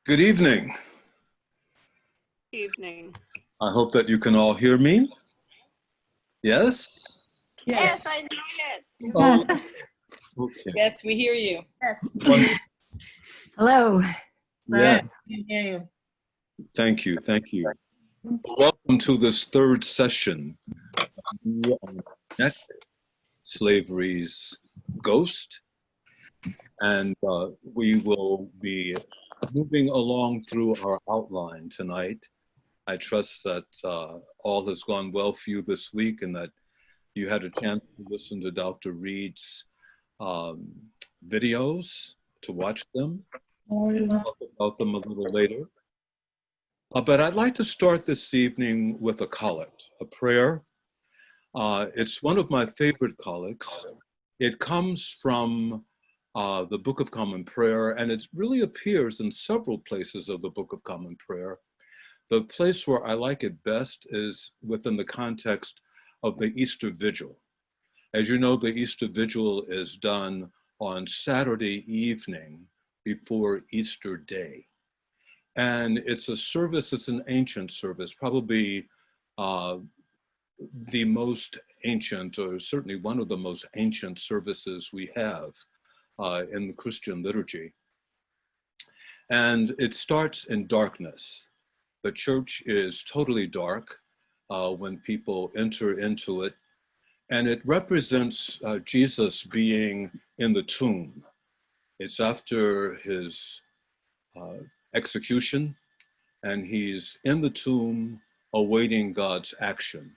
Good evening. Evening. I hope that you can all hear me. Yes? Yes. Yes, I did. Oh, Yes. okay. Yes, we hear you. Yes. Wonderful. Hello. Yeah, We hear you. thank you. Thank you. Welcome to this third session on Net Slavery's Ghost. And we will be moving along through our outline tonight. I trust that all has gone well for you this week and that you had a chance to listen to Dr. Reed's videos, to watch them. We'll talk about them a little later. But I'd like to start this evening with a collect, a prayer. It's one of my favorite collects. It comes from the Book of Common Prayer, and it really appears in several places of the Book of Common Prayer. The place where I like it best is within the context of the Easter Vigil. As you know, the Easter Vigil is done on Saturday evening before Easter Day. And it's a service, it's an ancient service, probably the most ancient, or certainly one of the most ancient services we have in the Christian liturgy. And it starts in darkness. The church is totally dark when people enter into it. And it represents Jesus being in the tomb. It's after his execution, and he's in the tomb awaiting God's action.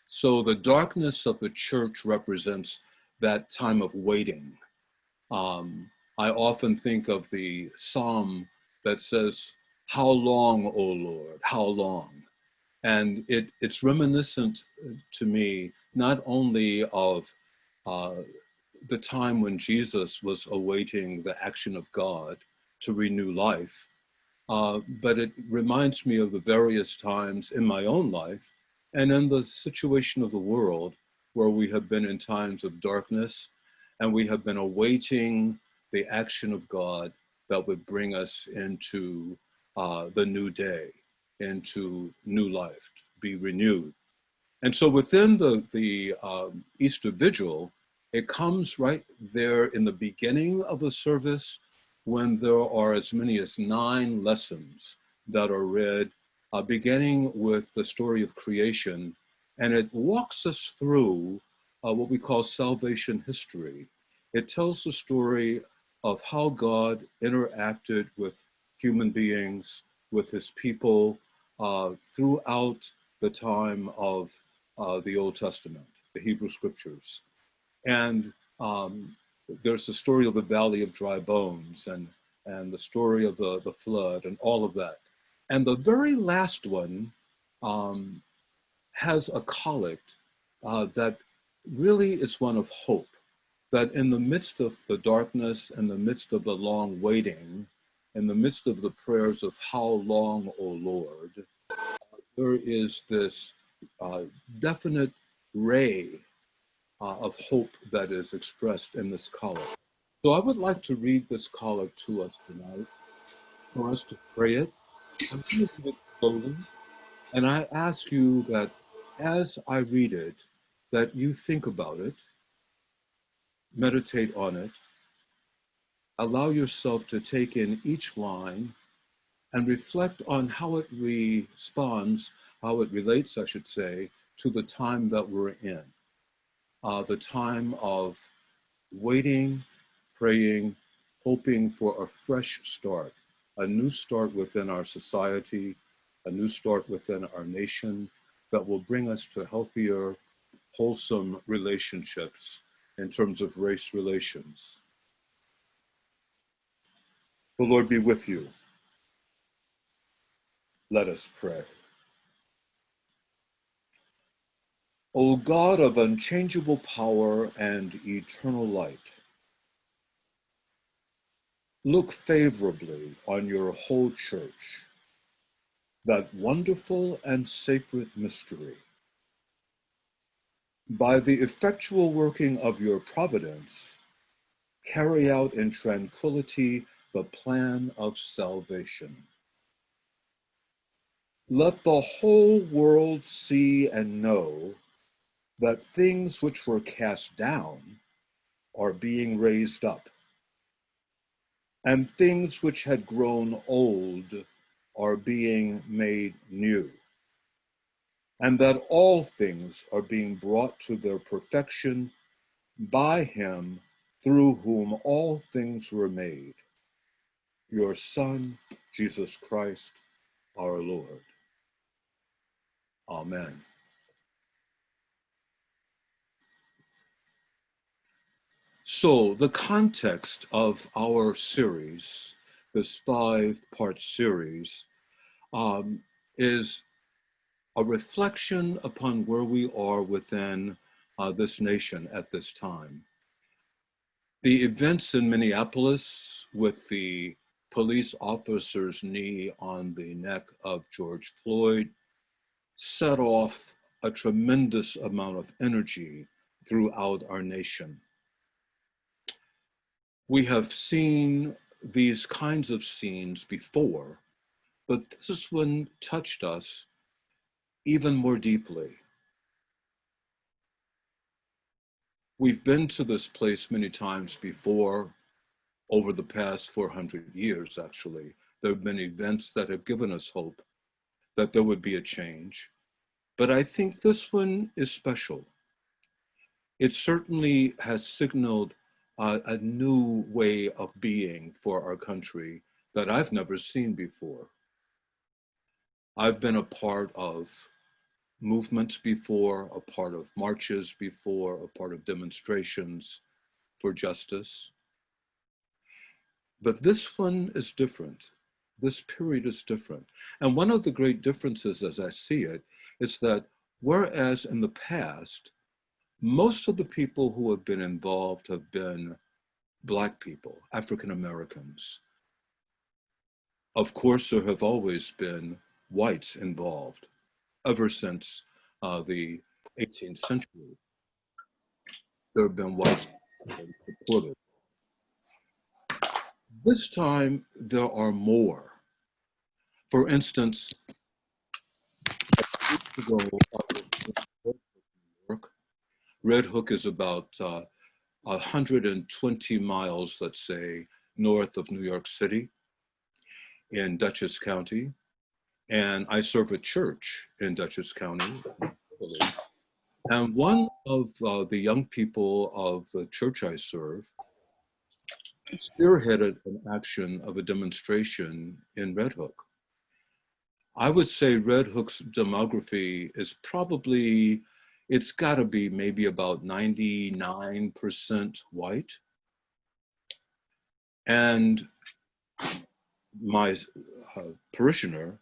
So the darkness of the church represents that time of waiting. I often think of the psalm that says, "How long, O Lord, how long?" And it's reminiscent to me not only of the time when Jesus was awaiting the action of God to renew life, but it reminds me of the various times in my own life and in the situation of the world where we have been in times of darkness and we have been awaiting the action of God that would bring us into the new day, into new life, be renewed. And so within the Easter Vigil, it comes right there in the beginning of the service when there are as many as 9 lessons that are read, beginning with the story of creation. And it walks us through what we call salvation history. It tells the story of how God interacted with human beings, with his people, throughout the time of the Old Testament, the Hebrew scriptures. And there's the story of the Valley of Dry Bones and the story of the flood and all of that. And the very last one has a collect that really is one of hope, that in the midst of the darkness, in the midst of the long waiting, in the midst of the prayers of how long, O Lord, there is this definite ray of hope that is expressed in this collect. So I would like to read this collect to us tonight, for us to pray it. I'm going to read it slowly, and I ask you that as I read it, that you think about it, meditate on it, allow yourself to take in each line and reflect on how it responds, how it relates, I should say, to the time that we're in. The time of waiting, praying, hoping for a fresh start, a new start within our society, a new start within our nation that will bring us to healthier, wholesome relationships in terms of race relations. The Lord be with you. Let us pray. O God of unchangeable power and eternal light, look favorably on your whole church, that wonderful and sacred mystery. By the effectual working of your providence, carry out in tranquility the plan of salvation. Let the whole world see and know that things which were cast down are being raised up, and things which had grown old are being made new, and that all things are being brought to their perfection by him through whom all things were made, your Son, Jesus Christ, our Lord. Amen. So the context of our series, this 5-part series, is a reflection upon where we are within this nation at this time. The events in Minneapolis with the police officer's knee on the neck of George Floyd set off a tremendous amount of energy throughout our nation. We have seen these kinds of scenes before, but this one touched us even more deeply. We've been to this place many times before over the past 400 years, actually. There have been events that have given us hope that there would be a change. But I think this one is special. It certainly has signaled a new way of being for our country that I've never seen before. I've been a part of movements before, a part of marches before, a part of demonstrations for justice. But this one is different. This period is different. And one of the great differences, as I see it, is that whereas in the past, most of the people who have been involved have been Black people, African Americans. Of course, there have always been whites involved ever since the 18th century. There have been whites supported. This time, there are more. For instance, ago, Red Hook is about 120 miles, let's say, north of New York City in Dutchess County. And I serve a church in Dutchess County. And one of the young people of the church I serve spearheaded an action of a demonstration in Red Hook. I would say Red Hook's demography is probably, it's got to be maybe about 99% white. And my parishioner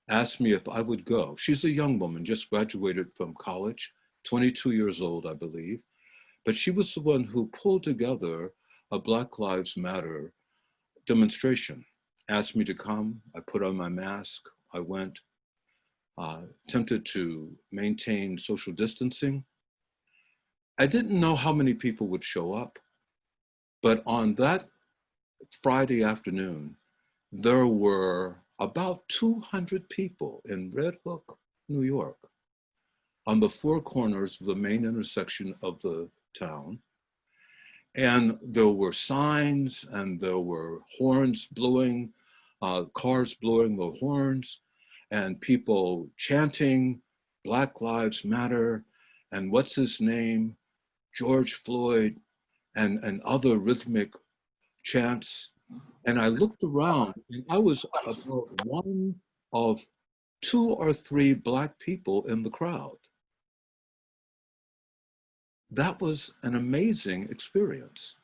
asked me if I would go. She's a young woman, just graduated from college, 22 years old, I believe. But she was the one who pulled together a Black Lives Matter demonstration, asked me to come. I put on my mask. I went, attempted to maintain social distancing. I didn't know how many people would show up, but on that Friday afternoon, there were about 200 people in Red Hook, New York, on the four corners of the main intersection of the town. And there were signs and there were horns blowing, cars blowing the horns, and people chanting, Black Lives Matter, and what's his name, George Floyd, and other rhythmic chants. And I looked around and I was about one of 2 or 3 Black people in the crowd. That was an amazing experience.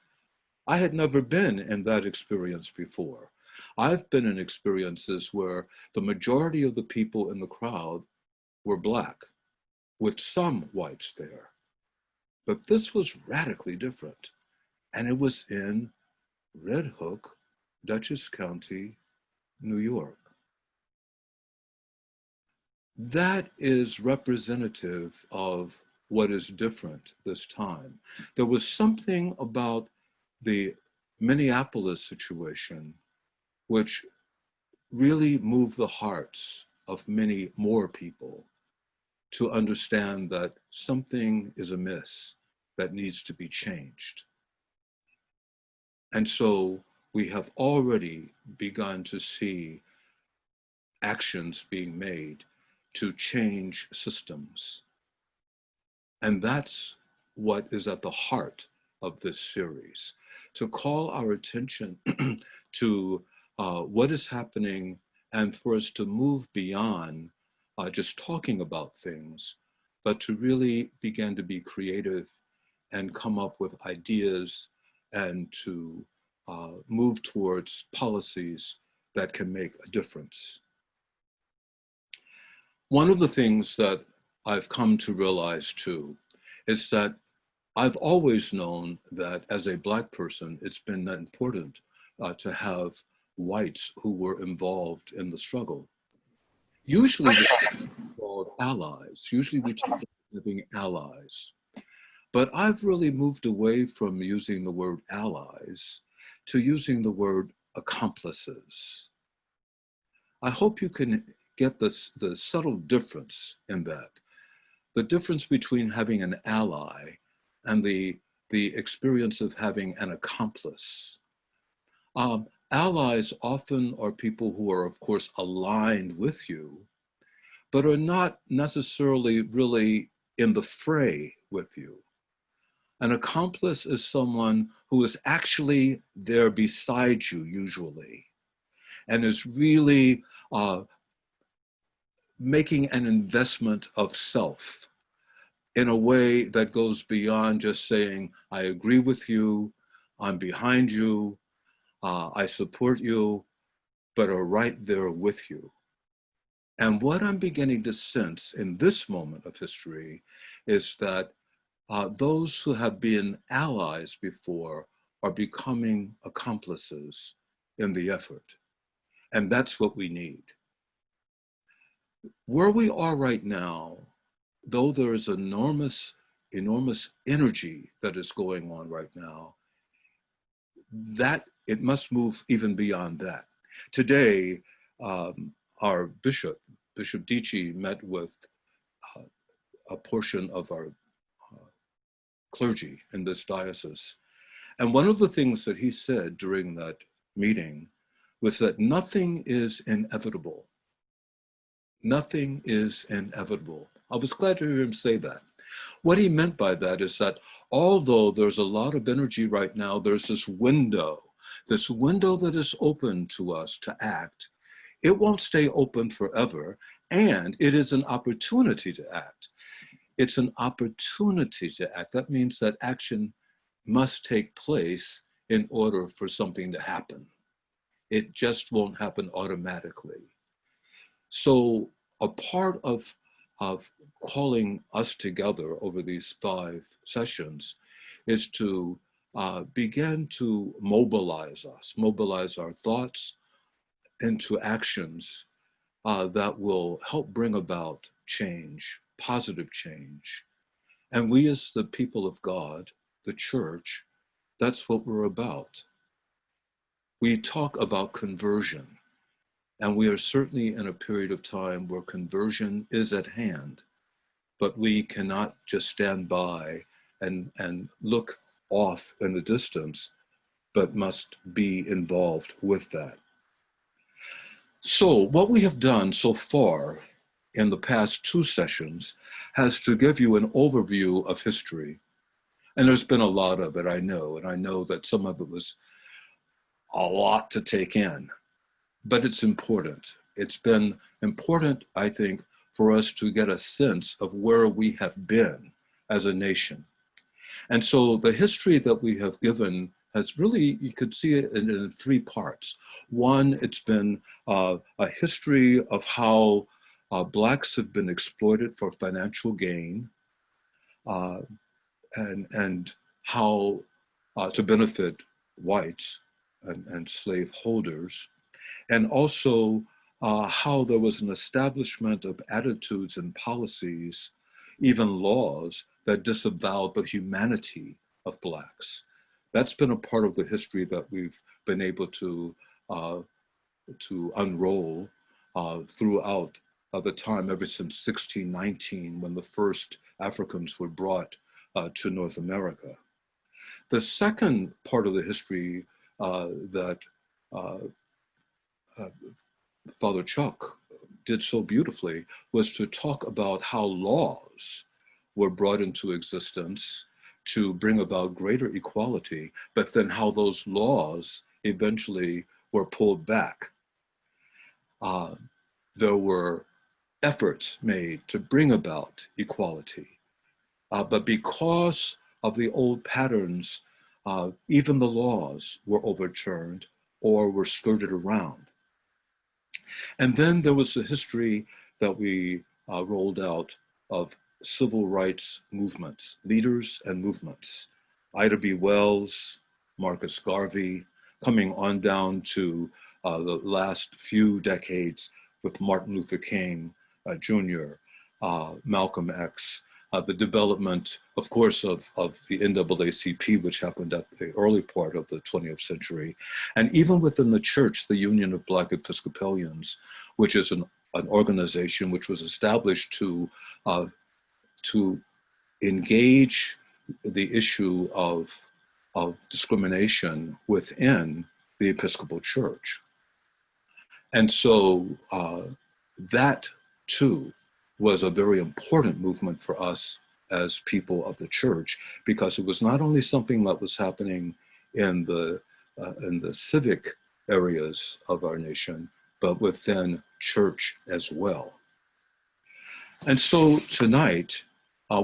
I had never been in that experience before. I've been in experiences where the majority of the people in the crowd were Black, with some whites there. But this was radically different. And it was in Red Hook, Dutchess County, New York. That is representative of what is different this time. There was something about the Minneapolis situation which really moved the hearts of many more people to understand that something is amiss that needs to be changed. And so we have already begun to see actions being made to change systems. And that's what is at the heart of this series, to call our attention to what is happening and for us to move beyond just talking about things, but to really begin to be creative and come up with ideas and to move towards policies that can make a difference. One of the things that I've come to realize too is that I've always known that as a Black person, it's been important to have whites who were involved in the struggle. Usually we're called allies. Usually we talk about having allies. But I've really moved away from using the word allies to using the word accomplices. I hope you can get the subtle difference in that. The difference between having an ally and the experience of having an accomplice. Allies often are people who are, of course, aligned with you, but are not necessarily really in the fray with you. An accomplice is someone who is actually there beside you, usually, and is really making an investment of self in a way that goes beyond just saying, I agree with you, I'm behind you, I support you, but are right there with you. And what I'm beginning to sense in this moment of history is that those who have been allies before are becoming accomplices in the effort. And that's what we need. Where we are right now, though there is enormous energy that is going on right now, that it must move even beyond that. Today, our Bishop Dichi, met with a portion of our clergy in this diocese. And one of the things that he said during that meeting was that nothing is inevitable. Nothing is inevitable. I was glad to hear him say that. What he meant by that is that although there's a lot of energy right now, there's this window that is open to us to act. It won't stay open forever, and it is an opportunity to act. It's an opportunity to act. That means that action must take place in order for something to happen. It just won't happen automatically. So a part of calling us together over these 5 sessions is to begin to mobilize our thoughts into actions that will help bring about change, positive change. And we as the people of God, the church, that's what we're about. We talk about conversion, and we are certainly in a period of time where conversion is at hand, but we cannot just stand by and look off in the distance, but must be involved with that. So what we have done so far in the past 2 sessions has to give you an overview of history. And there's been a lot of it, I know, and I know that some of it was a lot to take in, but it's important. It's been important, I think, for us to get a sense of where we have been as a nation. And so the history that we have given has really, you could see it in 3 parts. One, it's been a history of how Blacks have been exploited for financial gain, and how to benefit whites and slave holders, and also how there was an establishment of attitudes and policies, even laws, that disavowed the humanity of Blacks. That's been a part of the history that we've been able to unroll throughout the time ever since 1619, when the first Africans were brought to North America. The second part of the history that Father Chuck did so beautifully was to talk about how laws were brought into existence to bring about greater equality, but then how those laws eventually were pulled back. There were efforts made to bring about equality, but because of the old patterns, even the laws were overturned or were skirted around. And then there was a history that we rolled out of civil rights movements, leaders and movements. Ida B. Wells, Marcus Garvey, coming on down to the last few decades with Martin Luther King Jr., Malcolm X, the development, of course, of the NAACP, which happened at the early part of the 20th century. And even within the church, the Union of Black Episcopalians, which is an organization which was established to engage the issue of discrimination within the Episcopal Church. And so that too was a very important movement for us as people of the church, because it was not only something that was happening in the civic areas of our nation, but within church as well. And so tonight,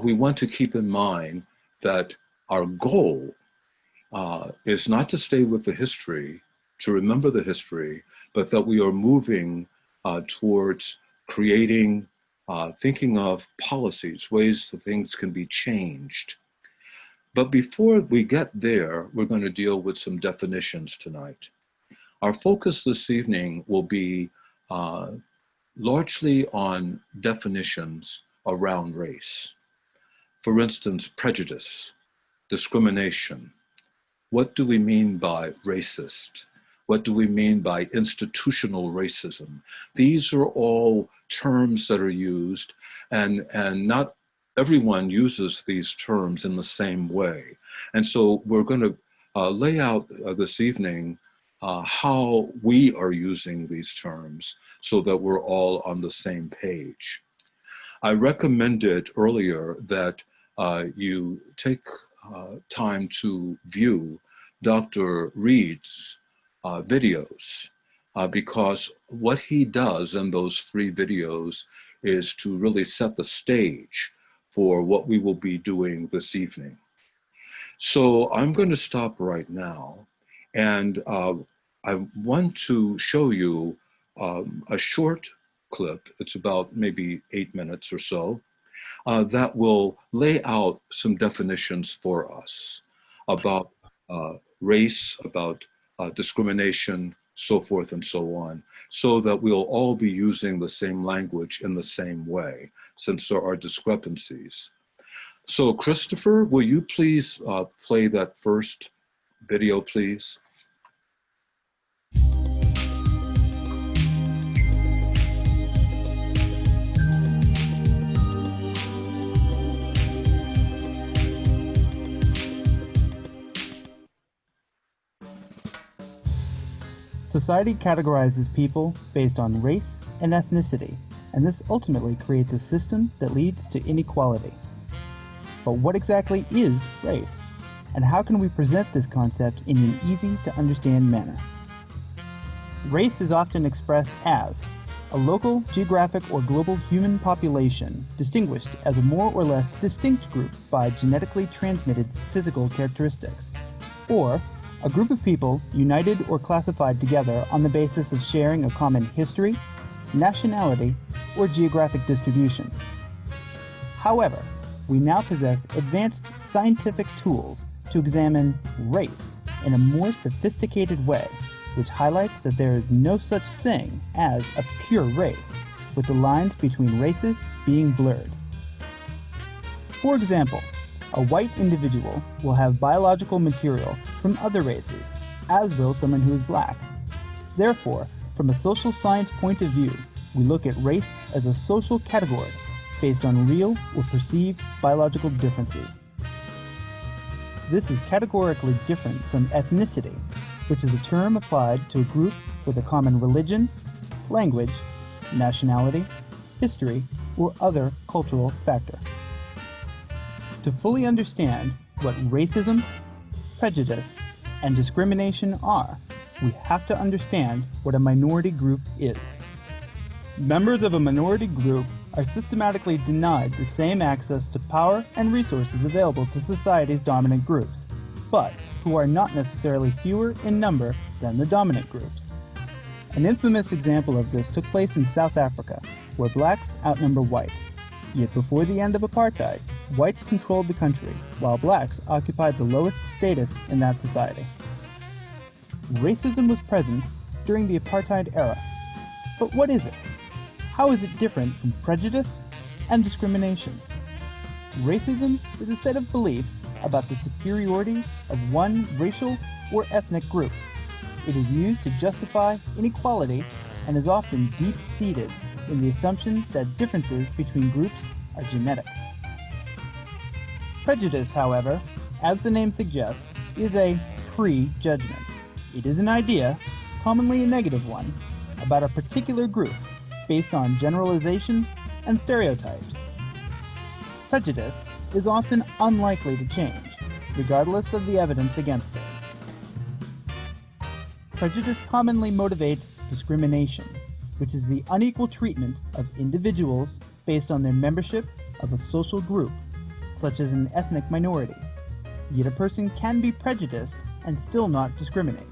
we want to keep in mind that our goal is not to stay with the history, to remember the history, but that we are moving towards creating, thinking of policies, ways that things can be changed. But before we get there, we're going to deal with some definitions tonight. Our focus this evening will be largely on definitions around race. For instance, prejudice, discrimination. What do we mean by racist? What do we mean by institutional racism? These are all terms that are used, and not everyone uses these terms in the same way. And so we're going to lay out this evening how we are using these terms so that we're all on the same page. I recommended earlier that you take time to view Dr. Reed's videos, because what he does in those 3 videos is to really set the stage for what we will be doing this evening. So I'm going to stop right now, and I want to show you a short clip. It's about maybe 8 minutes or so, that will lay out some definitions for us about race, about discrimination, so forth and so on, so that we'll all be using the same language in the same way, since there are discrepancies. So Christopher, will you please play that first video, please? Society categorizes people based on race and ethnicity, and this ultimately creates a system that leads to inequality. But what exactly is race, and how can we present this concept in an easy-to-understand manner? Race is often expressed as a local, geographic, or global human population distinguished as a more or less distinct group by genetically transmitted physical characteristics, or a group of people united or classified together on the basis of sharing a common history, nationality, or geographic distribution. However, we now possess advanced scientific tools to examine race in a more sophisticated way, which highlights that there is no such thing as a pure race, with the lines between races being blurred. For example, a white individual will have biological material from other races, as will someone who is black. Therefore, from a social science point of view, we look at race as a social category based on real or perceived biological differences. This is categorically different from ethnicity, which is a term applied to a group with a common religion, language, nationality, history, or other cultural factor. To fully understand what racism, prejudice, and discrimination are, we have to understand what a minority group is. Members of a minority group are systematically denied the same access to power and resources available to society's dominant groups, but who are not necessarily fewer in number than the dominant groups. An infamous example of this took place in South Africa, where blacks outnumber whites. Yet before the end of apartheid, whites controlled the country, while blacks occupied the lowest status in that society. Racism was present during the apartheid era. But what is it? How is it different from prejudice and discrimination? Racism is a set of beliefs about the superiority of one racial or ethnic group. It is used to justify inequality and is often deep-seated in the assumption that differences between groups are genetic. Prejudice, however, as the name suggests, is a prejudgment. It is an idea, commonly a negative one, about a particular group based on generalizations and stereotypes. Prejudice is often unlikely to change, regardless of the evidence against it. Prejudice commonly motivates discrimination, which is the unequal treatment of individuals based on their membership of a social group, such as an ethnic minority. Yet a person can be prejudiced and still not discriminate.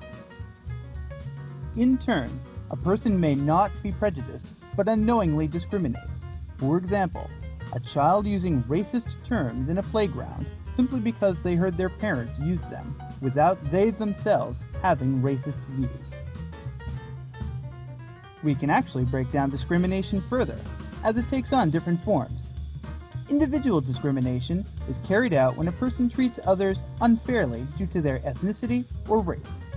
In turn, a person may not be prejudiced, but unknowingly discriminates. For example, a child using racist terms in a playground simply because they heard their parents use them, without they themselves having racist views. We can actually break down discrimination further, as it takes on different forms. Individual discrimination is carried out when a person treats others unfairly due to their ethnicity or race.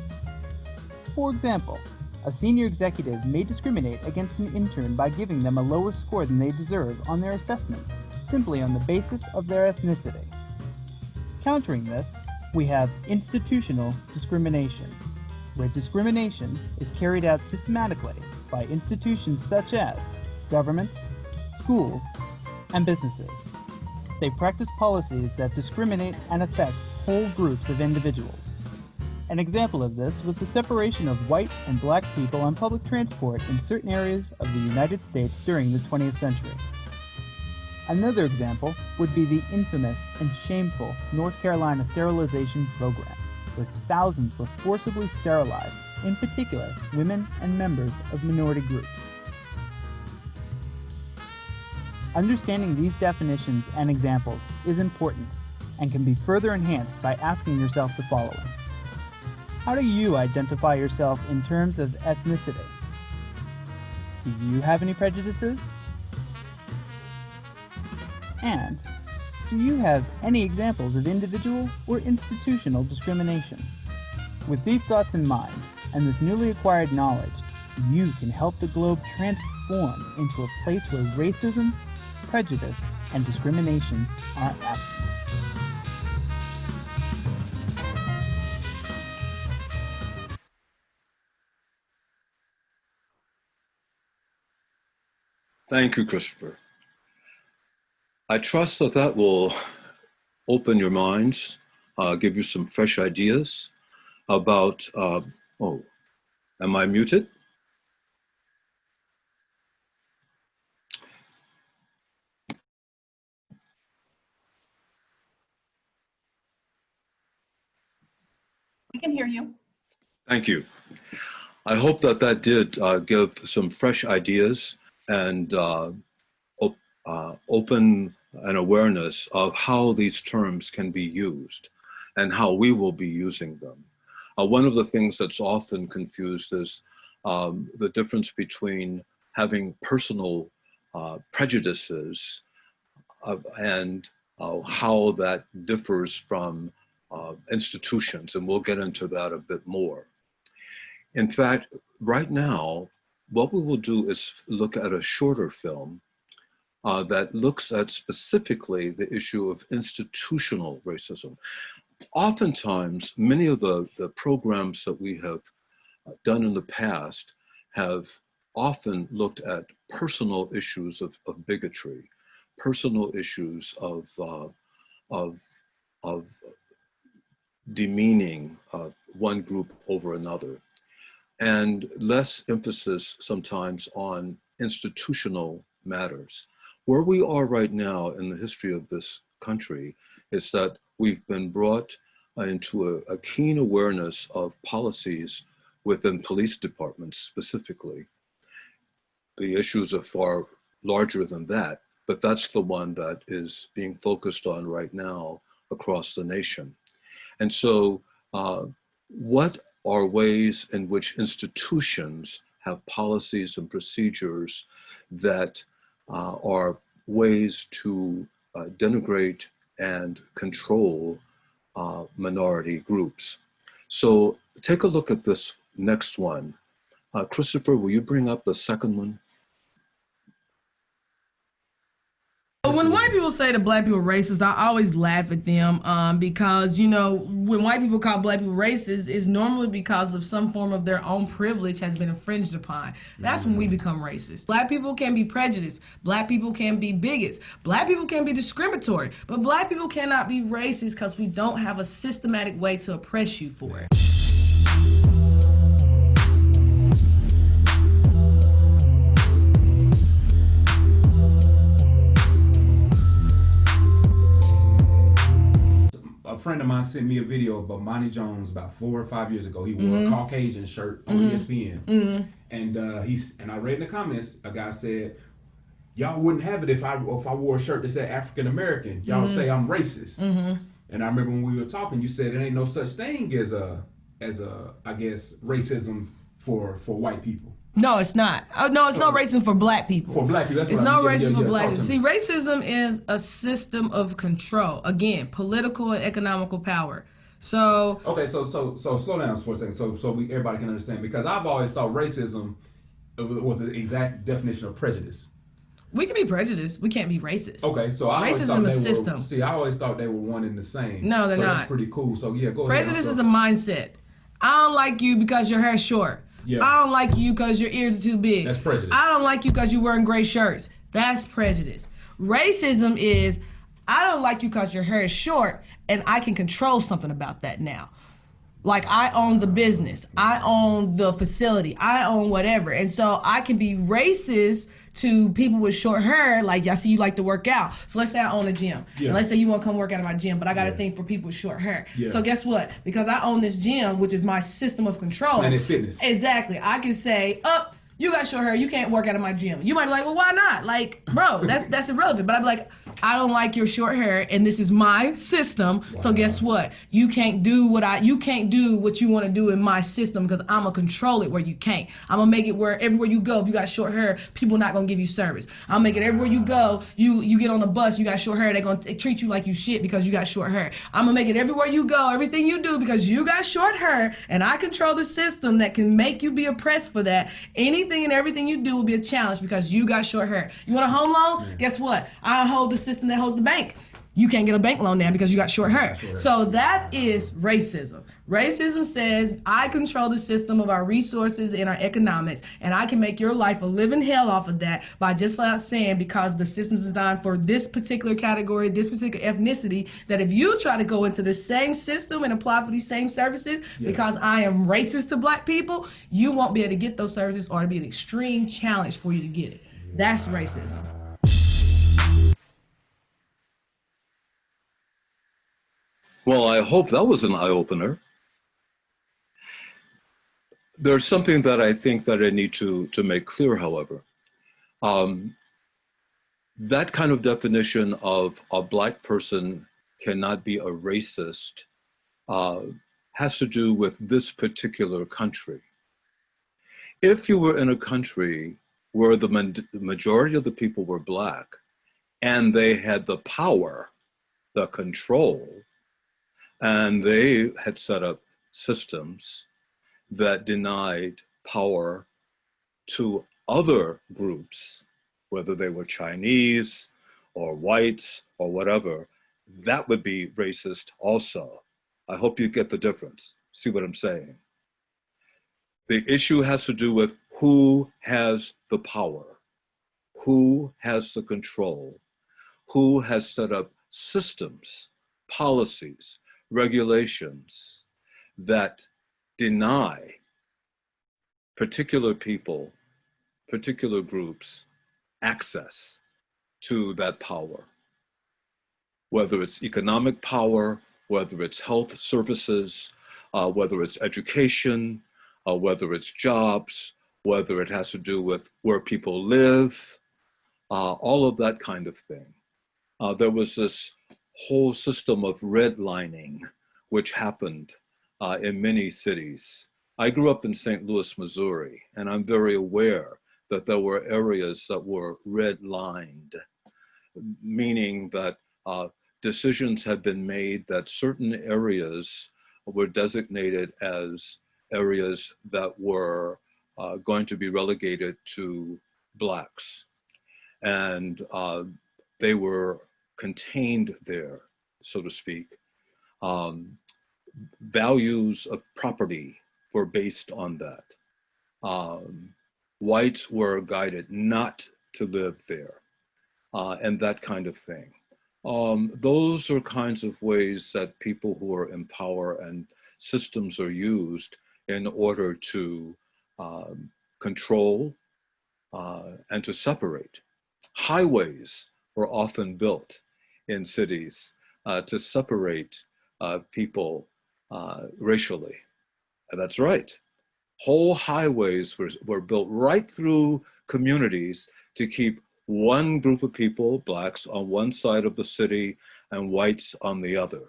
For example, a senior executive may discriminate against an intern by giving them a lower score than they deserve on their assessments, simply on the basis of their ethnicity. Countering this, we have institutional discrimination, where discrimination is carried out systematically by institutions such as governments, schools, and businesses. They practice policies that discriminate and affect whole groups of individuals. An example of this was the separation of white and black people on public transport in certain areas of the United States during the 20th century. Another example would be the infamous and shameful North Carolina sterilization program, where thousands were forcibly sterilized, in particular women and members of minority groups. Understanding these definitions and examples is important and can be further enhanced by asking yourself the following. How do you identify yourself in terms of ethnicity? Do you have any prejudices? And do you have any examples of individual or institutional discrimination? With these thoughts in mind, and this newly acquired knowledge, you can help the globe transform into a place where racism, prejudice, and discrimination are absent. Thank you, Christopher. I trust that that will open your minds, give you some fresh ideas about, oh, am I muted? We can hear you. Thank you. I hope that that did give some fresh ideas and open an awareness of how these terms can be used and how we will be using them. One of the things that's often confused is the difference between having personal prejudices and how that differs from institutions, and we'll get into that a bit more. In fact, right now, what we will do is look at a shorter film that looks at specifically the issue of institutional racism. Oftentimes, many of the programs that we have done in the past have often looked at personal issues of bigotry, personal issues of demeaning one group over another, and less emphasis sometimes on institutional matters. Where we are right now in the history of this country is that we've been brought into a keen awareness of policies within police departments specifically. The issues are far larger than that, but that's the one that is being focused on right now across the nation. And so what are ways in which institutions have policies and procedures that are ways to denigrate and control minority groups? So take a look at this next one. Christopher, will you bring up the second one? When white people say that black people are racist, I always laugh at them because, you know, when white people call black people racist, it's normally because of some form of their own privilege has been infringed upon. That's when we become racist. Black people can be prejudiced. Black people can be bigots. Black people can be discriminatory. But black people cannot be racist because we don't have a systematic way to oppress you for it. A friend of mine sent me a video of Bomani Jones about 4 or 5 years ago. He wore a Caucasian shirt on ESPN, and I read in the comments, a guy said, "Y'all wouldn't have it if I wore a shirt that said African American. Y'all say I'm racist." And I remember when we were talking, you said there ain't no such thing as a I guess racism for white people. No, it's not. Oh, no, it's no racism for black people. For black people, that's it's what no I mean. racism for black talk people. to See, me. racism is a system of control. Again, political and economical power. So Okay, so slow down for a second, so everybody can understand, because I've always thought racism was an exact definition of prejudice. we can be prejudiced. We can't be racist. Okay, so I always thought Racism they is were, system. see, I always thought they were one and the same. No, they're so not. That's pretty cool. So yeah, go ahead. Prejudice is a mindset. I don't like you because your hair's short. Yeah. I don't like you because your ears are too big. That's prejudice. I don't like you because you're wearing gray shirts. That's prejudice. Racism is, I don't like you because your hair is short and I can control something about that now. Like, I own the business, I own the facility, I own whatever. And so I can be racist to people with short hair, like, I see you like to work out. So let's say I own a gym. Yeah. And let's say you want to come work out at my gym, but I got a thing for people with short hair. Yeah. So guess what? Because I own this gym, which is my system of control. Planet Fitness. Exactly. I can say, you got short hair, you can't work out at my gym. You might be like, well, why not? Like, bro, that's irrelevant. But I'd be like, I don't like your short hair, and this is my system. Wow. So guess what? You can't do what you want to do in my system, because I'm gonna control it where you can't. I'm gonna make it where everywhere you go, if you got short hair, people not gonna give you service. I'll make it everywhere you go, you get on a bus, you got short hair, they're gonna treat you like you shit because you got short hair. I'm gonna make it everywhere you go, everything you do, because you got short hair, and I control the system that can make you be oppressed for that. Anything and everything you do will be a challenge because you got short hair. You want a home loan? Yeah. Guess what? I hold the system that holds the bank. You can't get a bank loan now because you got short hair. So that is racism. Racism says, I control the system of our resources and our economics, and I can make your life a living hell off of that by just flat out saying, because the system's designed for this particular category, this particular ethnicity, that if you try to go into the same system and apply for these same services, because I am racist to black people, you won't be able to get those services, or it'll be an extreme challenge for you to get it. That's racism. Well, I hope that was an eye-opener. There's something that I think that I need to make clear, however. That kind of definition of a black person cannot be a racist has to do with this particular country. If you were in a country where the majority of the people were black and they had the power, the control, and they had set up systems that denied power to other groups, whether they were Chinese or whites or whatever, that would be racist also. I hope you get the difference. See what I'm saying? The issue has to do with who has the power, who has the control, who has set up systems, policies, regulations that deny particular people, particular groups, access to that power, whether it's economic power, whether it's health services, whether it's education, whether it's jobs, whether it has to do with where people live, all of that kind of thing. There was this whole system of redlining, which happened in many cities. I grew up in St. Louis, Missouri, and I'm very aware that there were areas that were redlined, meaning that decisions had been made that certain areas were designated as areas that were going to be relegated to Blacks. And they were contained there, so to speak. Values of property were based on that. Whites were guided not to live there, and that kind of thing. Those are kinds of ways that people who are in power and systems are used in order to control and to separate. Highways were often built in cities to separate people racially. And that's right. Whole highways were built right through communities to keep one group of people, Blacks, on one side of the city and whites on the other.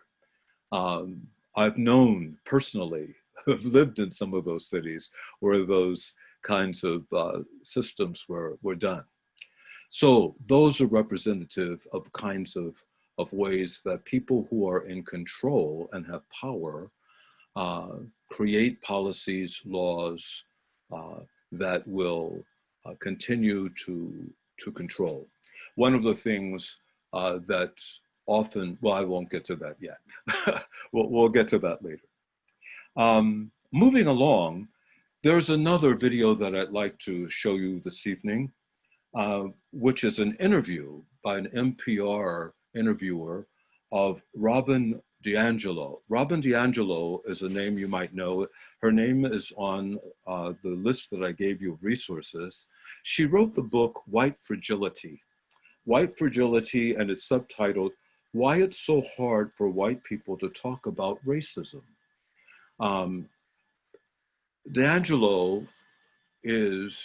I've known personally, have lived in some of those cities where those kinds of systems were done. So those are representative of kinds of ways that people who are in control and have power create policies, laws that will continue to control. One of the things that's often, well, I won't get to that yet. we'll get to that later. Moving along, there's another video that I'd like to show you this evening, which is an interview by an NPR interviewer of Robin DiAngelo. Robin DiAngelo is a name you might know. Her name is on the list that I gave you of resources. She wrote the book White Fragility. White Fragility, and it's subtitled, Why It's So Hard for White People to Talk About Racism. DiAngelo is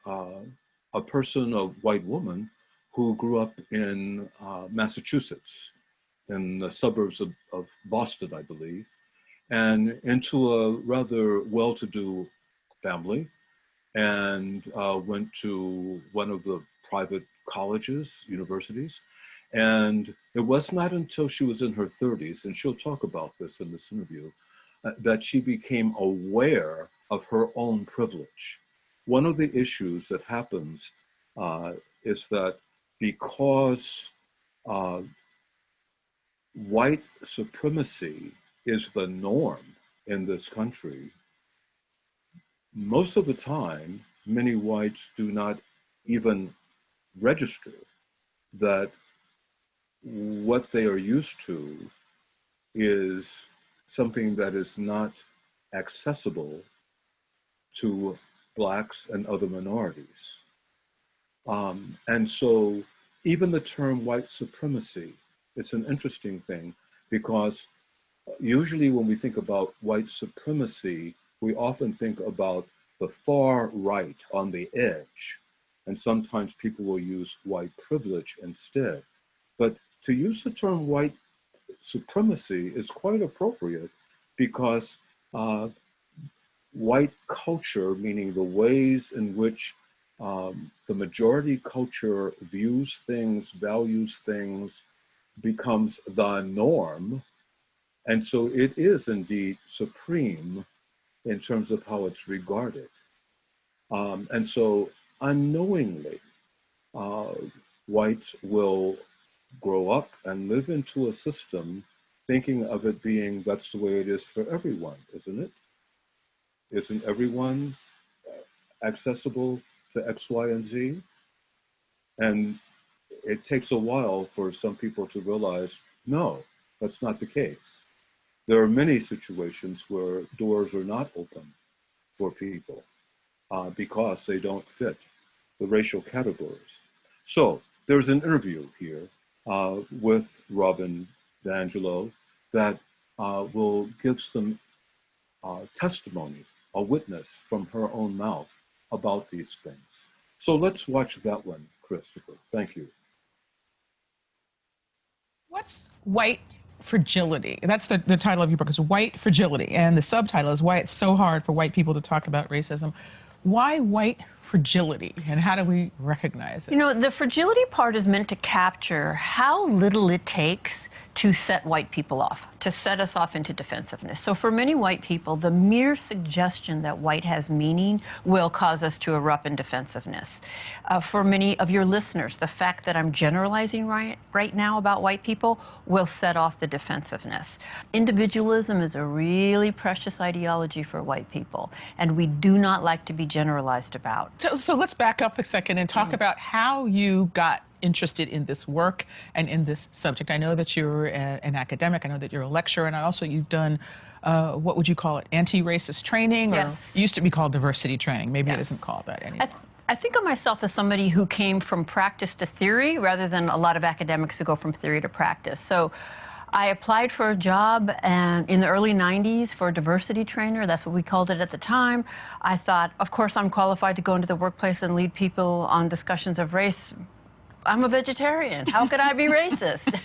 a person, a white woman, who grew up in Massachusetts, in the suburbs of Boston, I believe, and into a rather well-to-do family, and went to one of the private colleges, universities. And it was not until she was in her 30s, and she'll talk about this in this interview, that she became aware of her own privilege. One of the issues that happens is that because white supremacy is the norm in this country, most of the time, many whites do not even register that what they are used to is something that is not accessible to Blacks and other minorities. And so even the term white supremacy, it's an interesting thing, because usually when we think about white supremacy, we often think about the far right on the edge. And sometimes people will use white privilege instead. But to use the term white supremacy is quite appropriate, because white culture, meaning the ways in which the majority culture views things, values things, becomes the norm. And so it is indeed supreme in terms of how it's regarded. And so unknowingly, uh, whites will grow up and live into a system thinking of it being that's the way it is for everyone, isn't it? Isn't everyone accessible to X, Y, and Z? And it takes a while for some people to realize, no, that's not the case. There are many situations where doors are not open for people because they don't fit the racial categories. So there's an interview here with Robin DiAngelo that will give some testimony, a witness from her own mouth about these things. So let's watch that one, Christopher. Thank you. What's white fragility? That's the title of your book, is White Fragility. And the subtitle is why it's so hard for white people to talk about racism. Why white fragility, and how do we recognize it? You know, the fragility part is meant to capture how little it takes to set white people off, to set us off into defensiveness. So for many white people, the mere suggestion that white has meaning will cause us to erupt in defensiveness. For many of your listeners, the fact that I'm generalizing right now about white people will set off the defensiveness. Individualism is a really precious ideology for white people, and we do not like to be generalized about. So let's back up a second and talk about how you got interested in this work and in this subject. I know that you're an academic. I know that you're a lecturer, and also you've done, what would you call it, anti-racist training? Yes. Or it used to be called diversity training. Maybe it isn't called that anymore. I think of myself as somebody who came from practice to theory rather than a lot of academics who go from theory to practice. So I applied for a job and in the early 90s for a diversity trainer. That's what we called it at the time. I thought, of course, I'm qualified to go into the workplace and lead people on discussions of race. I'm a vegetarian. How could I be racist?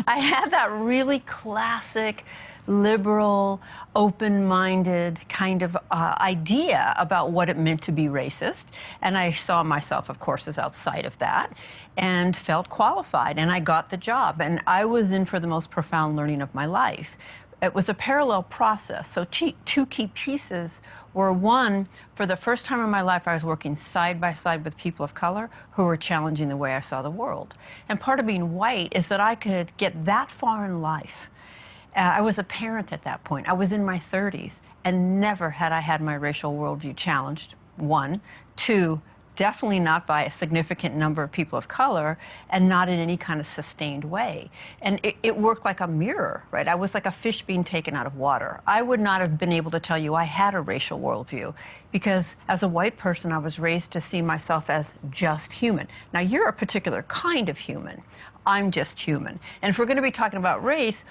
I had that really classic, liberal, open-minded kind of idea about what it meant to be racist. And I saw myself, of course, as outside of that and felt qualified. And I got the job. And I was in for the most profound learning of my life. It was a parallel process. So two key pieces were, one, for the first time in my life, I was working side by side with people of color who were challenging the way I saw the world. And part of being white is that I could get that far in life. I was a parent at that point. I was in my 30s, and never had I had my racial worldview challenged, one. Two, definitely not by a significant number of people of color, and not in any kind of sustained way. And it worked like a mirror, right? I was like a fish being taken out of water. I would not have been able to tell you I had a racial worldview, because as a white person, I was raised to see myself as just human. Now, you're a particular kind of human. I'm just human. And if we're going to be talking about race,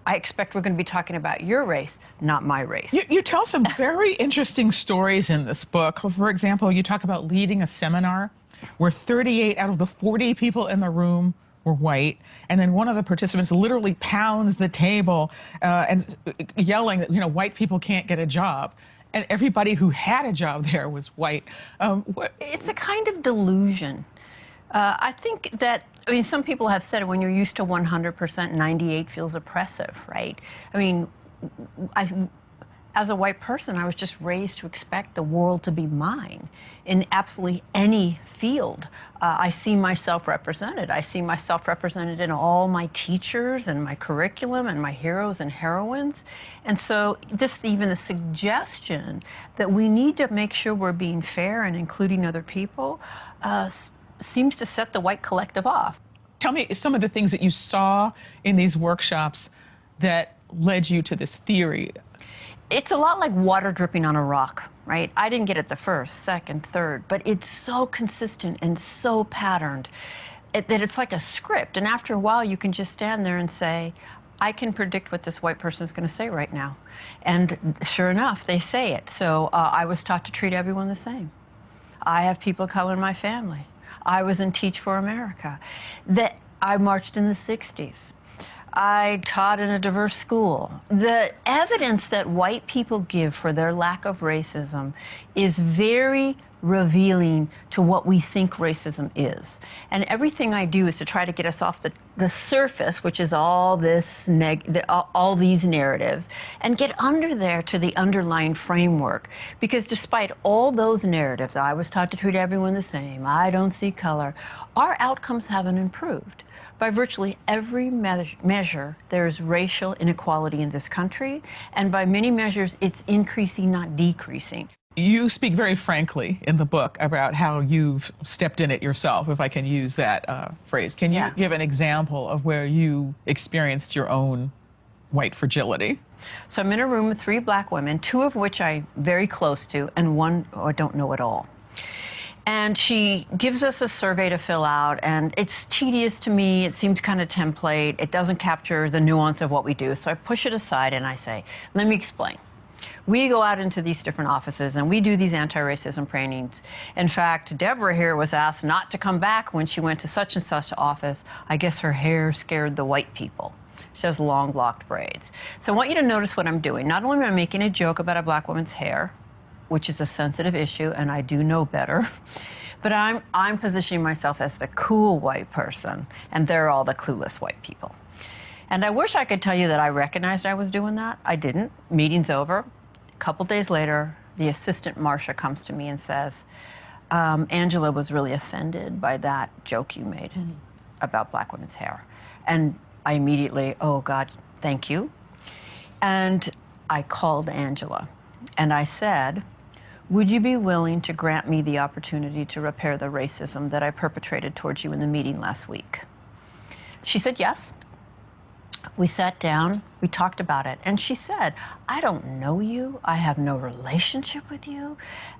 I expect we're going to be talking about your race, not my race. You tell some very interesting stories in this book. For example, you talk about leading a seminar where 38 out of the 40 people in the room were white, and then one of the participants literally pounds the table and yelling that, you know, white people can't get a job. And everybody who had a job there was white. It's a kind of delusion. I think that, I mean, some people have said when you're used to 100%, 98 feels oppressive, right? I mean, as a white person, I was just raised to expect the world to be mine in absolutely any field. I see myself represented. I see myself represented in all my teachers and my curriculum and my heroes and heroines. And so even the suggestion that we need to make sure we're being fair and including other people seems to set the white collective off. Tell me some of the things that you saw in these workshops that led you to this theory. It's a lot like water dripping on a rock, right? I didn't get it the first, second, third, but it's so consistent and so patterned that it's like a script. And after a while, you can just stand there and say, I can predict what this white person is going to say right now. And sure enough, they say it. So I was taught to treat everyone the same. I have people of color in my family. I was in Teach for America. That I marched in the 60s. I taught in a diverse school. The evidence that white people give for their lack of racism is very revealing to what we think racism is. And everything I do is to try to get us off the surface, which is all this all these narratives, and get under there to the underlying framework. Because despite all those narratives, I was taught to treat everyone the same, I don't see color, our outcomes haven't improved. By virtually every measure, there's racial inequality in this country, and by many measures, it's increasing, not decreasing. You speak very frankly in the book about how you've stepped in it yourself, if I can use that phrase. Can you give an example of where you experienced your own white fragility? So I'm in a room with 3 black women, 2 of which I'm very close to, and 1 I don't know at all. And she gives us a survey to fill out, and it's tedious to me. It seems kind of template. It doesn't capture the nuance of what we do. So I push it aside and I say, let me explain. We go out into these different offices and we do these anti-racism trainings. In fact, Deborah here was asked not to come back when she went to such and such office. I guess her hair scared the white people. She has long locked braids. So I want you to notice what I'm doing. Not only am I making a joke about a black woman's hair, which is a sensitive issue, and I do know better, but I'm positioning myself as the cool white person, and they're all the clueless white people. And I wish I could tell you that I recognized I was doing that. I didn't. Meeting's over. A couple days later, the assistant Marcia comes to me and says, Angela was really offended by that joke you made about black women's hair. And I immediately, oh God, thank you. And I called Angela and I said, would you be willing to grant me the opportunity to repair the racism that I perpetrated towards you in the meeting last week? She said yes. We sat down, we talked about it, and she said, I don't know you, I have no relationship with you,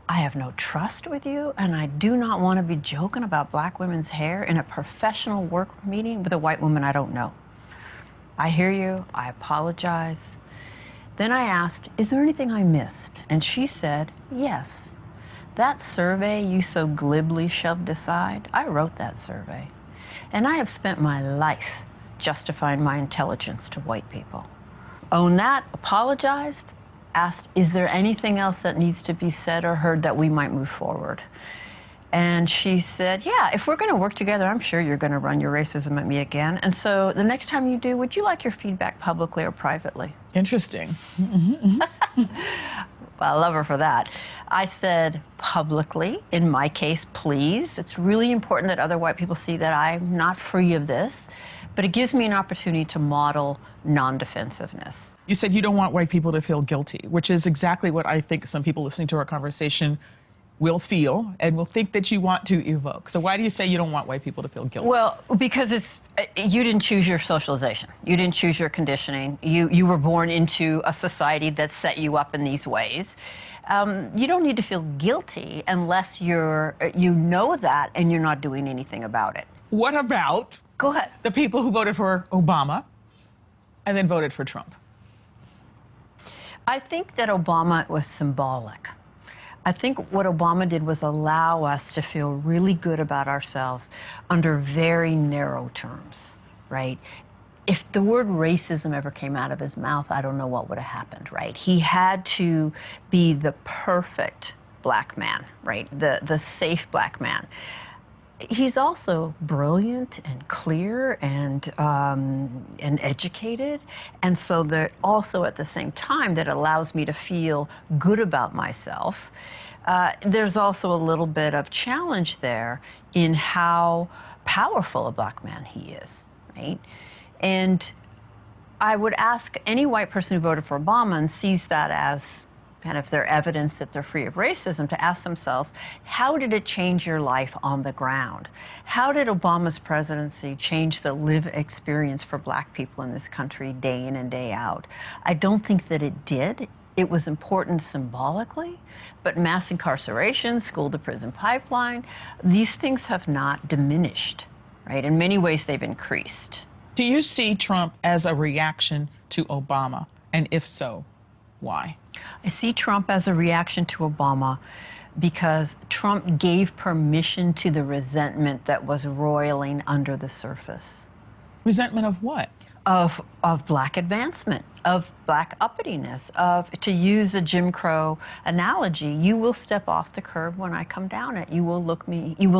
I have no trust with you, and I do not want to be joking about black women's hair in a professional work meeting with a white woman I don't know. I hear you, I apologize. Then I asked, is there anything I missed? And she said, yes. That survey you so glibly shoved aside, I wrote that survey. And I have spent my life justifying my intelligence to white people. Own that, apologized, asked, is there anything else that needs to be said or heard that we might move forward? And she said, yeah, if we're gonna work together, I'm sure you're gonna run your racism at me again. And so the next time you do, would you like your feedback publicly or privately? Interesting. Well, I love her for that. I said, publicly, in my case, please. It's really important that other white people see that I'm not free of this, but it gives me an opportunity to model non-defensiveness. You said you don't want white people to feel guilty, which is exactly what I think some people listening to our conversation will feel and will think that you want to evoke. So why do you say you don't want white people to feel guilty? Well, because you didn't choose your socialization. You didn't choose your conditioning. You were born into a society that set you up in these ways. You don't need to feel guilty unless you know that and you're not doing anything about it. What about Go ahead. the people who voted for Obama and then voted for Trump? I think that Obama was symbolic. I think what Obama did was allow us to feel really good about ourselves under very narrow terms, right? If the word racism ever came out of his mouth, I don't know what would have happened, right? He had to be the perfect black man, right? The safe black man. He's also brilliant and clear and educated, and so that also at the same time that allows me to feel good about myself. There's also a little bit of challenge there in how powerful a black man he is, right? And I would ask any white person who voted for Obama and sees that as kind of their evidence that they're free of racism, to ask themselves, how did it change your life on the ground? How did Obama's presidency change the lived experience for black people in this country day in and day out? I don't think that it did. It was important symbolically, but mass incarceration, school to prison pipeline, these things have not diminished, right? In many ways, they've increased. Do you see Trump as a reaction to Obama? And if so, why? I see Trump as a reaction to Obama because Trump gave permission to the resentment that was roiling under the surface. Resentment of what? of black advancement, of black uppityness, to use a Jim Crow analogy, you will step off the curb when I come down it. You will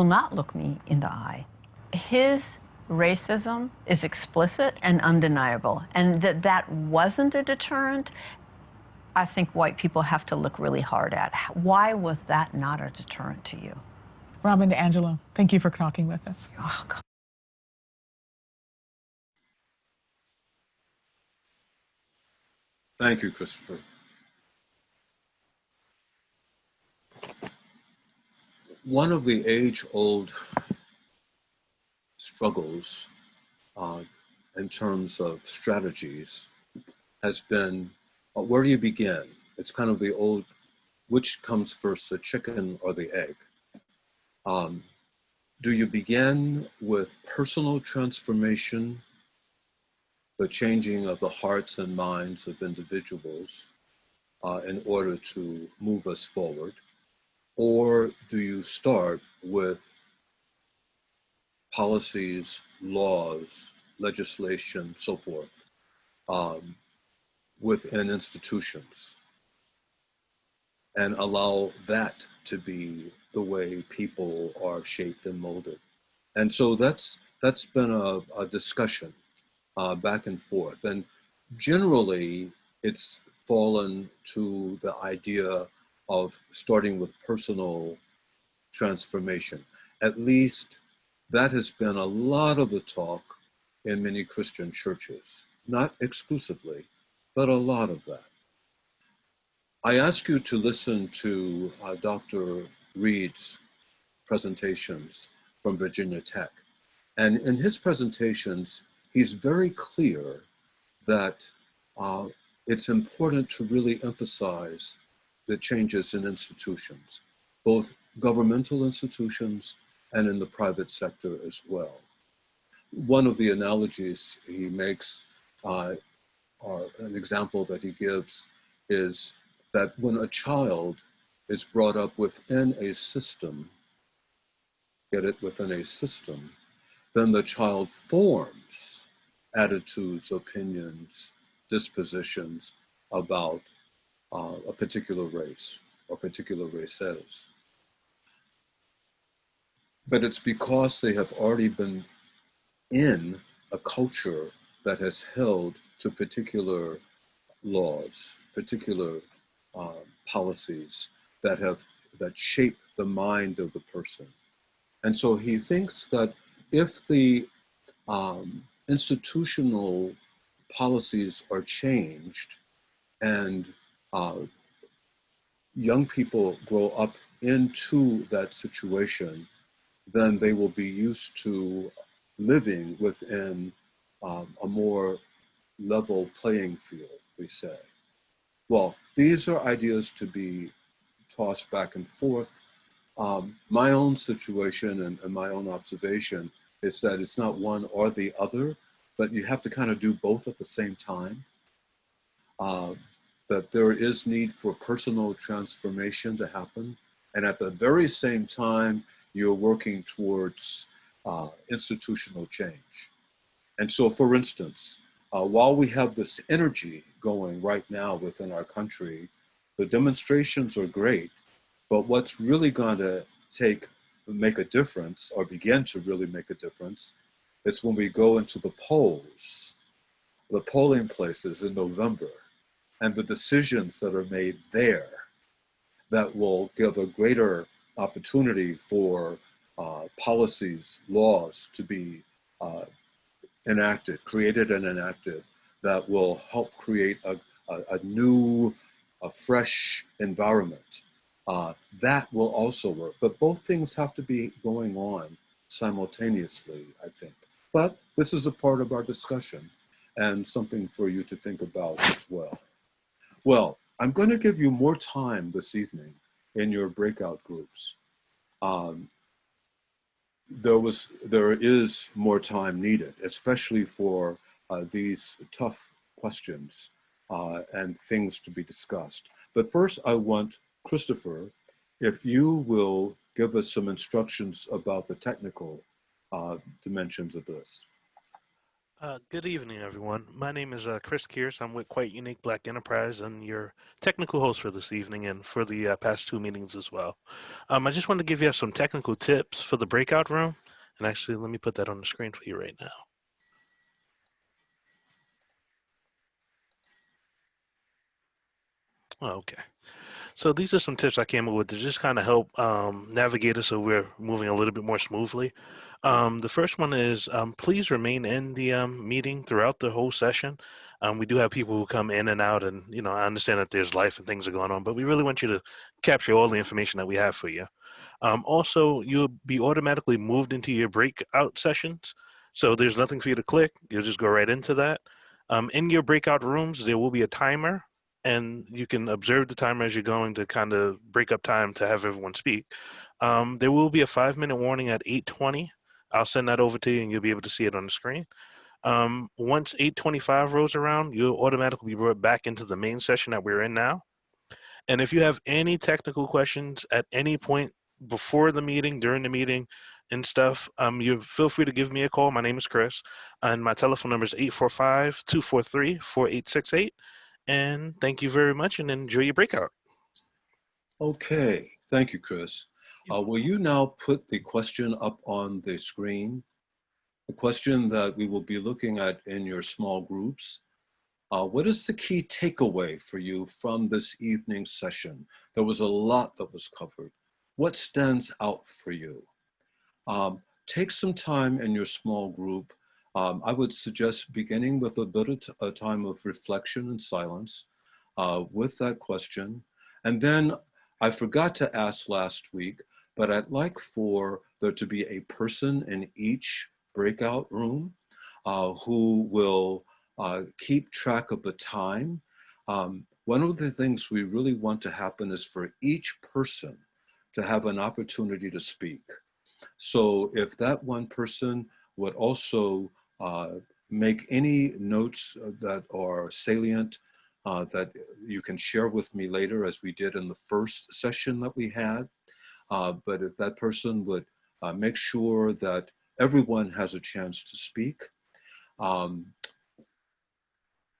not look me in the eye. His racism is explicit and undeniable, and that wasn't a deterrent. I think white people have to look really hard at. Why was that not a deterrent to you? Robin DiAngelo, thank you for talking with us. You're welcome. Thank you, Christopher. One of the age-old struggles in terms of strategies has been, where do you begin? It's kind of the old, which comes first, the chicken or the egg? Do you begin with personal transformation, the changing of the hearts and minds of individuals in order to move us forward? Or do you start with policies, laws, legislation, so forth, within institutions, and allow that to be the way people are shaped and molded? And so that's been a discussion back and forth. And generally, it's fallen to the idea of starting with personal transformation. At least that has been a lot of the talk in many Christian churches, not exclusively, but a lot of that. I ask you to listen to Dr. Reed's presentations from Virginia Tech. And in his presentations, he's very clear that it's important to really emphasize the changes in institutions, both governmental institutions and in the private sector as well. One of the analogies he makes, or an example that he gives, is that when a child is brought up within a system, get it, within a system, then the child forms attitudes, opinions, dispositions about a particular race or particular races. But it's because they have already been in a culture that has held to particular laws, particular policies that shape the mind of the person. And so he thinks that if the institutional policies are changed and young people grow up into that situation, then they will be used to living within a more level playing field, we say. Well, these are ideas to be tossed back and forth. My own situation and my own observation is that it's not one or the other, but you have to kind of do both at the same time. That there is need for personal transformation to happen. And at the very same time, you're working towards institutional change. And so, for instance, while we have this energy going right now within our country, the demonstrations are great, but what's really going to make a difference, or begin to really make a difference, is when we go into the polls, the polling places in November, and the decisions that are made there that will give a greater opportunity for policies, laws to be created and enacted, that will help create a new, fresh environment. That will also work. But both things have to be going on simultaneously, I think. But this is a part of our discussion and something for you to think about as well. Well, I'm going to give you more time this evening in your breakout groups. There is more time needed, especially for these tough questions and things to be discussed. But first, I want Christopher, if you will give us some instructions about the technical dimensions of this. Good evening, everyone. My name is Chris Kears. I'm with Quite Unique Black Enterprise and your technical host for this evening and for the past two meetings as well. I just want to give you some technical tips for the breakout room. And actually, let me put that on the screen for you right now. Okay. So these are some tips I came up with to just kind of help navigate us so we're moving a little bit more smoothly. The first one is please remain in the meeting throughout the whole session. We do have people who come in and out, and I understand that there's life and things are going on, but we really want you to capture all the information that we have for you. Also, you'll be automatically moved into your breakout sessions, so there's nothing for you to click. You'll just go right into that. In your breakout rooms, there will be a timer, and you can observe the timer as you're going to kind of break up time to have everyone speak. There will be a 5-minute warning at 8:20. I'll send that over to you and you'll be able to see it on the screen. Once 8:25 rolls around, you'll automatically be brought back into the main session that we're in now. And if you have any technical questions at any point before the meeting, during the meeting, and stuff, you feel free to give me a call. My name is Chris, and my telephone number is 845-243-4868. And thank you very much, and enjoy your breakout. Okay, thank you, Chris. Will you now put the question up on the screen? The question that we will be looking at in your small groups. What is the key takeaway for you from this evening's session? There was a lot that was covered. What stands out for you? Take some time in your small group. I would suggest beginning with a bit of a time of reflection and silence with that question. And then I forgot to ask last week, but I'd like for there to be a person in each breakout room who will keep track of the time. One of the things we really want to happen is for each person to have an opportunity to speak. So if that one person would also make any notes that are salient that you can share with me later, as we did in the first session that we had. But if that person would make sure that everyone has a chance to speak.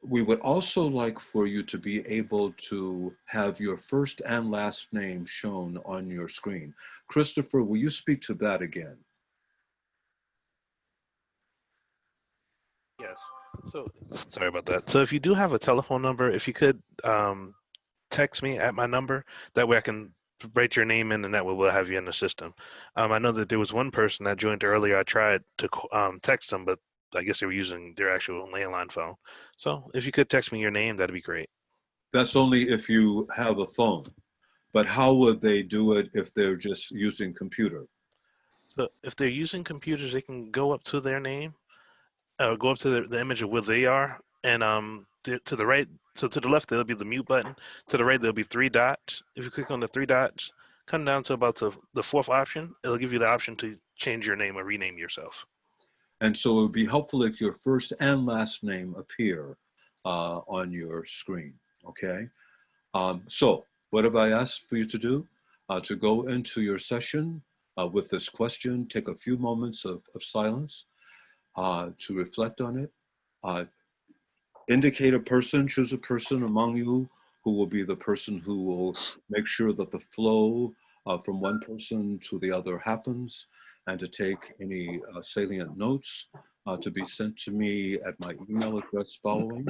We would also like for you to be able to have your first and last name shown on your screen. Christopher, will you speak to that again? Yes. So sorry about that. So if you do have a telephone number, if you could text me at my number, that way I can write your name in and that way we'll have you in the system. I know that there was one person that joined earlier. I tried to text them, but I guess they were using their actual landline phone. So if you could text me your name, that'd be great. That's only if you have a phone. But how would they do it if they're just using computer? So if they're using computers, they can go up to their name, go up to the image of where they are, and to the right, so to the left there'll be the mute button. To the right there'll be 3 dots. If you click on the 3 dots, come down to about the 4th option. It'll give you the option to change your name or rename yourself. And so it would be helpful if your first and last name appear on your screen, okay? So what have I asked for you to do? To go into your session with this question, take a few moments of silence to reflect on it. Indicate a person, choose a person among you who will be the person who will make sure that the flow from one person to the other happens, and to take any salient notes to be sent to me at my email address following.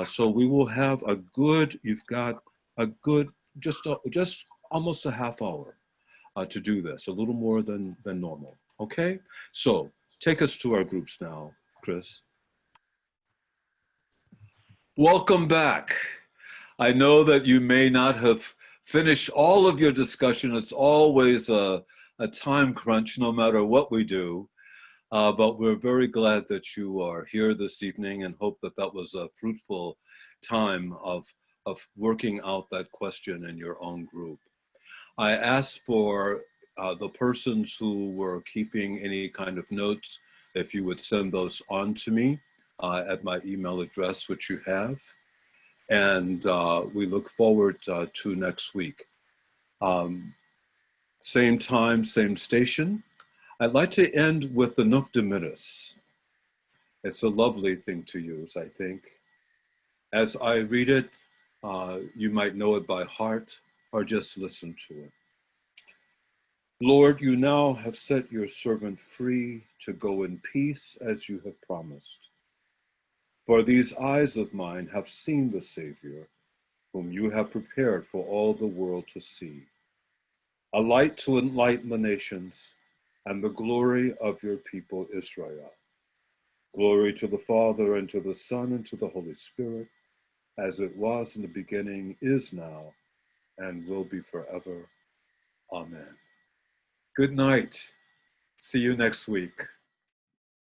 So we will have a good, you've got a good, just almost a half hour to do this, a little more than normal, okay? So take us to our groups now, Chris. Welcome back. I know that you may not have finished all of your discussion. It's always a time crunch no matter what we do, but we're very glad that you are here this evening and hope that that was a fruitful time of working out that question in your own group. I asked for the persons who were keeping any kind of notes, if you would send those on to me at my email address, which you have. And we look forward to next week. Same time, same station. I'd like to end with the Nunc Dimittis. It's a lovely thing to use, I think. As I read it, you might know it by heart or just listen to it. Lord, you now have set your servant free to go in peace as you have promised. For these eyes of mine have seen the Savior, whom you have prepared for all the world to see, a light to enlighten the nations and the glory of your people Israel. Glory to the Father, and to the Son, and to the Holy Spirit, as it was in the beginning, is now, and will be forever. Amen. Good night. See you next week.